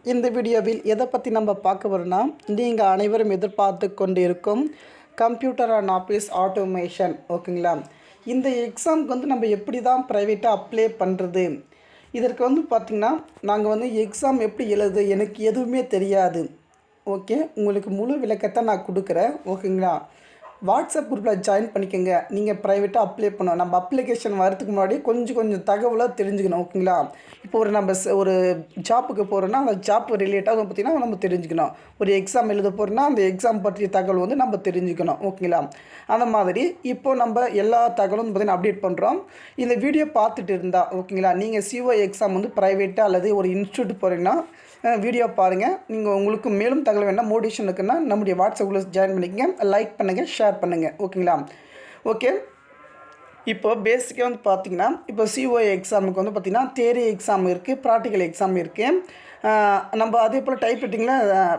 இந்த வீடியோவில் எதை பற்றி நம்ம பார்க்க வரோம்னா, நீங்கள் அனைவரும் எதிர்பார்த்து கொண்டிருக்கும் கம்ப்யூட்டர் அண்ட் ஆஃபீஸ் ஆட்டோமேஷன். ஓகேங்களா? இந்த எக்ஸாமுக்கு வந்து நம்ம எப்படி தான் ப்ரைவேட்டாக அப்ளை பண்ணுறது, இதற்கு வந்து பார்த்திங்கன்னா நாங்கள் வந்து எக்ஸாம் எப்படி எழுது எனக்கு எதுவுமே தெரியாது. ஓகே, உங்களுக்கு முழு விளக்கத்தை நான் கொடுக்குறேன். ஓகேங்களா? வாட்ஸ்அப் குரூப்பில் ஜாயின் பண்ணிக்கோங்க. நீங்கள் ப்ரைவேட்டாக அப்ளை பண்ணணும். நம்ம அப்ளிகேஷன் வரதுக்கு முன்னாடி கொஞ்சம் தகவலாக தெரிஞ்சுக்கணும். ஓகேங்களா? இப்போ நம்ம ஒரு ஜாப்புக்கு போகிறோன்னா அந்த ஜாப் ரிலேட்டாக பார்த்திங்கன்னா நம்ம தெரிஞ்சுக்கணும். ஒரு எக்ஸாம் எழுத போகிறோன்னா அந்த எக்ஸாம் பற்றிய தகவல் வந்து நம்ம தெரிஞ்சுக்கணும். ஓகேங்களா? அந்த மாதிரி இப்போது நம்ம எல்லா தகவலும் பார்த்திங்கன்னா அப்டேட் பண்ணுறோம். இந்த வீடியோ பார்த்துட்டு இருந்தால் ஓகேங்களா, நீங்கள் CO எக்ஸாம் வந்து ப்ரைவேட்டாக அல்லது ஒரு இன்ஸ்டியூட் போகிறீங்கன்னா வீடியோ பாருங்கள். நீங்கள் உங்களுக்கு மேலும் தகவல் வேணால் மோட்டிவேஷன் இருக்குன்னா நம்முடைய வாட்ஸ்அப்பில் ஜாயின் பண்ணிக்கங்க. லைக் பண்ணுங்கள், ஷேர் பண்ணுங்கள். ஓகேங்களா? ஓகே, இப்போ பேசிக்காக வந்து பார்த்திங்கன்னா இப்போ CO எக்ஸாமுக்கு வந்து பார்த்திங்கன்னா தியரி எக்ஸாம் இருக்குது, ப்ராக்டிக்கல் எக்ஸாம் இருக்குது. நம்ம அதே போல் டைப் ரைட்டிங்கில்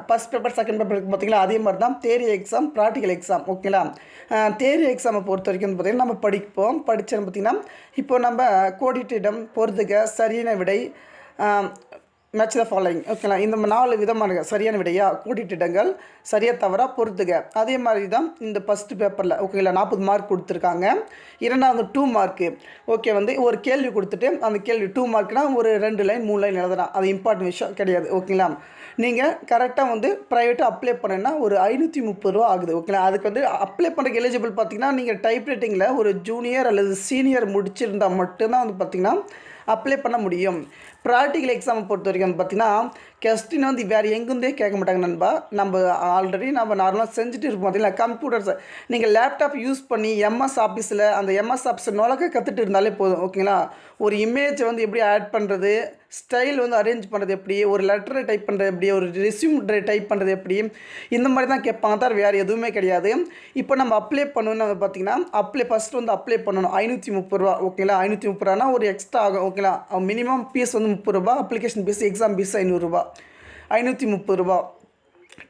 ஃபஸ்ட் பேப்பர் செகண்ட் பேப்பர் இருக்குது பார்த்திங்களா, அதே மாதிரி தான் தியரி எக்ஸாம் ப்ராக்டிக்கல் எக்ஸாம். ஓகேங்களா? தியரி எக்ஸாமை பொறுத்த வரைக்கும் வந்து பார்த்திங்கன்னா நம்ம படித்தோம் பார்த்திங்கன்னா இப்போ நம்ம கோடிட்டிடம் பொறுத்துக சரியான விடை மேட்ச் த ஃபாலோயிங். ஓகேங்களா? இந்த 4 விதமான சரியான விடையா கூட்டிட்டிடங்கள் சரியாக தவறாக பொறுத்துக. அதே மாதிரி தான் இந்த ஃபஸ்ட்டு பேப்பரில் ஓகேங்களா 40 மார்க் கொடுத்துருக்காங்க. இரண்டாவது 2 மார்க்கு. ஓகே, வந்து ஒரு கேள்வி கொடுத்துட்டு அந்த கேள்வி 2 மார்க்னால் ஒரு 2 லைன் 3 லைன் எழுதலாம். அது இம்பார்ட்டன்ட் விஷயம் கிடையாது. ஓகேங்களா? நீங்கள் கரெக்டாக வந்து ப்ரைவேட்டாக அப்ளை பண்ணேன்னா ஒரு 530 ரூபா ஆகுது. ஓகேங்களா? அதுக்கு வந்து அப்ளை பண்ணுறதுக்கு எலிஜிபிள் பார்த்திங்கன்னா நீங்கள் டைப் ரைட்டிங்கில் ஒரு ஜூனியர் அல்லது சீனியர் முடிச்சிருந்தால் மட்டும்தான் வந்து பார்த்திங்கன்னா அப்ளை பண்ண முடியும். ப்ராக்டிக்கல் எக்ஸாமை பொறுத்த வரைக்கும் வந்து பார்த்திங்கன்னா கொஸ்டின் வந்து வேறு எங்கேருந்தே கேட்க மாட்டாங்க நண்பா. நம்ம ஆல்ரெடி நம்ம நார்மலாக செஞ்சுட்டு இருப்போம் பார்த்திங்களா. கம்ப்யூட்டர்ஸ் நீங்கள் லேப்டாப் யூஸ் பண்ணி MS ஆஃபீஸில் அந்த MS ஆஃபீஸை நுழைக்க கற்றுட்டு இருந்தாலே போதும். ஓகேங்களா? ஒரு இமேஜை வந்து எப்படி ஆட் பண்ணுறது, ஸ்டைல் வந்து அரேஞ்ச் பண்ணுறது எப்படி, ஒரு லெட்டரை டைப் பண்ணுறது எப்படி, ஒரு ரெஸ்யூம் டைப் பண்ணுறது எப்படி, இந்த மாதிரி தான் கேட்பாங்க, தவிர வேறு எதுவுமே கிடையாது. இப்போ நம்ம அப்ளை பண்ணணும்னு பார்த்திங்கன்னா ஃபஸ்ட்டு வந்து அப்ளை பண்ணணும் 530 ரூபா. ஓகேங்களா? 530 ரூபானா ஒரு எக்ஸ்ட்ரா ஆகும். ஓகேங்களா? மினிமம் ஃபீஸ் வந்து 30 ரூபா, அப்ளிகேஷன் ஃபீஸ் எக்ஸாம் ஃபீஸ் 500 ரூபா. 530 ரூபா.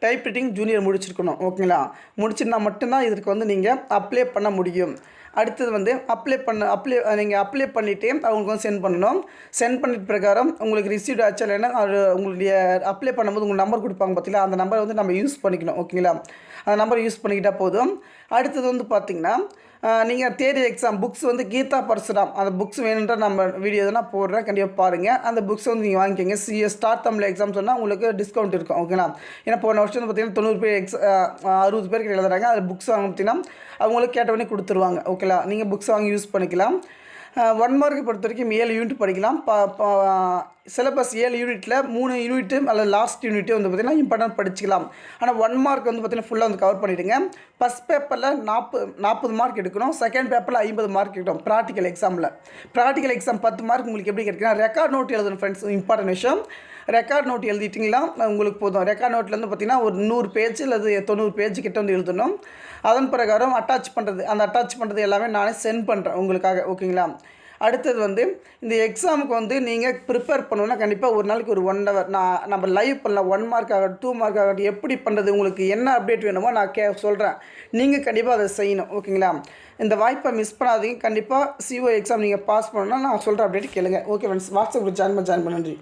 டைப் ரைட்டிங் ஜூனியர் முடிச்சிருக்கணும். ஓகேங்களா? முடிச்சிருந்தா மட்டும்தான் இதற்கு வந்து நீங்கள் அப்ளை பண்ண முடியும். அடுத்தது வந்து நீங்கள் அப்ளை பண்ணிவிட்டு அவங்களுக்கு வந்து சென்ட் பண்ணணும். சென்ட் பண்ணிட்ட பிரகாரம் உங்களுக்கு ரிசீவ்ட் ஆச்சு இல்லைன்னா உங்களுடைய அப்ளை பண்ணும்போது உங்களுக்கு நம்பர் கொடுப்பாங்க பார்த்தீங்களா, அந்த நம்பரை வந்து நம்ம யூஸ் பண்ணிக்கணும். ஓகேங்களா? அந்த நம்பரை யூஸ் பண்ணிக்கிட்டால் போதும். அடுத்தது வந்து பார்த்திங்கன்னா நீங்கள் தியரி எக்ஸாம் புக்ஸ் வந்து கீதா பரசுராம் அந்த புக்ஸ் வேணுன்ற நம்ம வீடியோ எதுனா போடுறேன், கண்டிப்பாக பாருங்கள். அந்த புக்ஸ் வந்து நீங்கள் வாங்கிக்கோங்க. ஸ்டார் தமிழ் எக்ஸாம் சொன்னால் உங்களுக்கு டிஸ்கவுண்ட் இருக்கும். ஓகேங்களா? ஏன்னா போன வருஷம் வந்து பார்த்திங்கன்னா 90 பேர் 60 பேருக்கு எழுதுறாங்க. அது புக்ஸ் வாங்க பார்த்திங்கன்னா அவங்களுக்கு கேட்டவொடனே கொடுத்துருவாங்க. ஓகேங்களா? நீங்கள் புக்ஸ் வாங்கி யூஸ் பண்ணிக்கலாம். 1 மார்க்கை பொறுத்த வரைக்கும் 7 யூனிட் படிக்கலாம். சிலபஸ் 7 யூனிட்டில் 3 யூனிட்டு அல்லது லாஸ்ட் யூனிட்டே வந்து பார்த்திங்கன்னா இம்பார்ட்டன்ட் படிச்சிக்கலாம். ஆனால் 1 மார்க் வந்து பார்த்திங்கன்னா ஃபுல்லாக வந்து கவர் பண்ணிவிடுங்க. ஃபஸ்ட் பேப்பரில் 40 மார்க் எடுக்கணும். செகண்ட் பேப்பரில் 50 மார்க் எடுக்கணும். ப்ராக்டிக்கல் எக்ஸாம் 10 மார்க் உங்களுக்கு எப்படி கிடைக்குன்னா ரெக்கார்ட் நோட் எழுதணும் ஃப்ரெண்ட்ஸ். இம்பார்ட்டன்ட் விஷயம், ரெக்கார்ட் நோட் எழுதிட்டிங்களா உங்களுக்கு போதும். ரெக்கார்ட் நோட்டில் வந்து பார்த்திங்கன்னா ஒரு 100 பேஜ் அல்லது 90 பேஜ் கிட்ட வந்து எழுதணும். அதன் பிரகாரம் அட்டாச் பண்ணுறது எல்லாமே நானே சென்ட் பண்ணுறேன் உங்களுக்காக. ஓகேங்களா? அடுத்தது வந்து இந்த எக்ஸாமுக்கு வந்து நீங்கள் ப்ரிப்பேர் பண்ணணுன்னா கண்டிப்பாக ஒரு நாளைக்கு ஒரு 1 ஹவர் நம்ம லைவ் பண்ணலாம். 1 மார்க் ஆகட்டும் 2 மார்க் ஆகட்டும், எப்படி பண்ணுறது உங்களுக்கு என்ன அப்டேட் வேணுமோ நான் சொல்கிறேன். நீங்கள் கண்டிப்பாக அதை செய்யணும். ஓகேங்களா? இந்த வாய்ப்பை மிஸ் பண்ணாதீங்க. கண்டிப்பாக CO எக்ஸாம் நீங்கள் பாஸ் பண்ணணுன்னா நான் சொல்கிற அப்டேட் கேளுங்க. ஓகே ஃப்ரெண்ட்ஸ், வாட்ஸ்அப்பில் ஜாயின் பண்ண நன்றி.